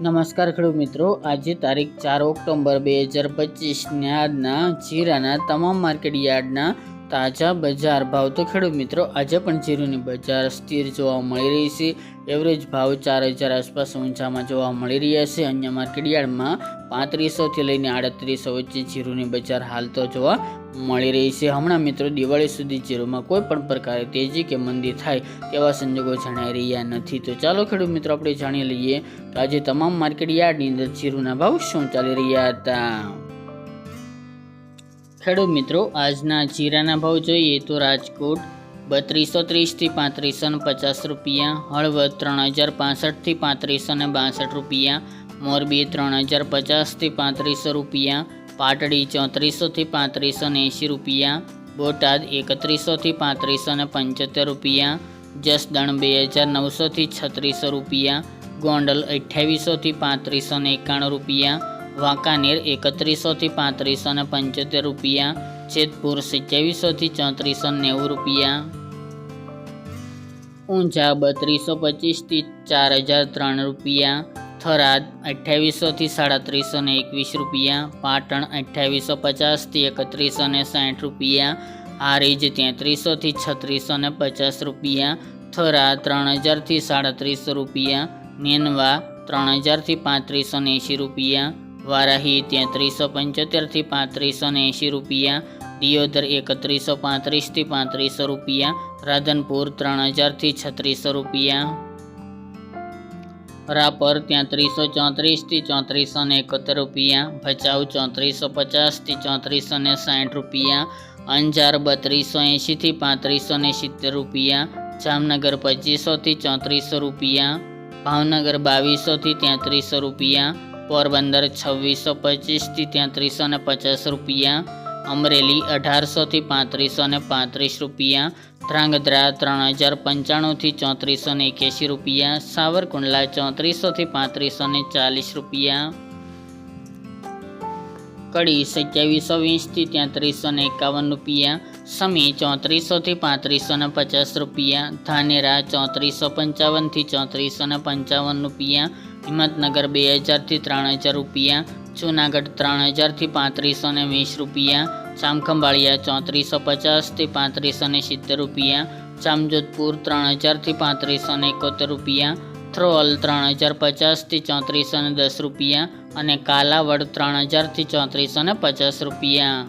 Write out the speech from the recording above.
નમસ્કાર ખેડૂત મિત્રો, આજે તારીખ 4 ઓક્ટોબર 2025 આજના જીરાના તમામ માર્કેટ યાર્ડના તાજા બજાર ભાવ. તો ખેડૂત મિત્રો, આજે પણ જીરુની બજાર સ્થિર જોવા મળી રહી છે. એવરેજ ભાવ 4000 આસપાસ ઊંચામાં જોવા મળી રહ્યા છે. અન્ય માર્કેટ યાર્ડમાં 3500 થી લઈને 3800 વચ્ચે જીરુની બજાર હાલ તો જોવા મળી રહી છે. હમણાં મિત્રો દિવાળી સુધી જીરુમાં કોઈ પણ પ્રકારે તેજી કે મંદી થાય તેવા સંજોગો જણાઈ રહ્યા નથી. તો ચાલો ખેડૂત મિત્રો, આપણે જાણી લઈએ કે આજે તમામ માર્કેટ યાર્ડની અંદર જીરુના ભાવ શું ચાલી રહ્યા હતા. ખેડૂત મિત્રો, આજના જીરાના ભાવ જોઈએ તો રાજકોટ 3230 થી 3550 રૂપિયા, હળવદ 3065 થી 3562 રૂપિયા, મોરબી 3050 થી 3500 રૂપિયા, પાટડી 3400 થી 3580 રૂપિયા, બોટાદ 3100 થી 3575 રૂપિયા, જસદણ 2900 થી 3600 રૂપિયા, ગોંડલ 2800 થી 3591 રૂપિયા, વાંકાનેર 3100 થી 3575 રૂપિયા, જેતપુર 2700 થી 3490 રૂપિયા, ઊંઝા 3225 થી 4003 રૂપિયા, થરાદ 2800 થી 3721 રૂપિયા, પાટણ 2850 થી 3160 રૂપિયા, હારીજ 3300 થી 3650 રૂપિયા, થરા 3000 થી 3700 રૂપિયા, નેનવા 3000 થી 3580 રૂપિયા, વારાહી 3375 થી 3580 રૂપિયા, દિયોદર 3135 થી 3500 રૂપિયા, રાધનપુર 3000 થી 3600 રૂપિયા, રાપર 3334 થી 3471 રૂપિયા, ભચાઉ 3450 થી 3460 રૂપિયા, અંજાર 3280 થી 3570 રૂપિયા, જામનગર 2500 થી 3400 રૂપિયા, ભાવનગર 2200 થી 3300 રૂપિયા, પોરબંદર 2625 થી 3350 રૂપિયા, અમરેલી 1800 થી 3535 રૂપિયા, ધ્રાંગધ્રા 3095 થી 3481 રૂપિયા, સાવરકુંડલા 3400 થી 3540 રૂપિયા, કડી 2720 થી 3351 રૂપિયા, સમી 3400 થી 3550 રૂપિયા, ધાનેરા 3455 થી 3455 રૂપિયા, હિંમતનગર 2000 થી 3000 રૂપિયા, જૂનાગઢ 3000 થી 3520 રૂપિયા, ચામખંભાળિયા 3450 થી 3570 રૂપિયા, જામજોધપુર 3000 થી 3571 રૂપિયા, થ્રોલ 3050 થી 3410 રૂપિયા અને કાલાવડ 3000 થી 3450 રૂપિયા.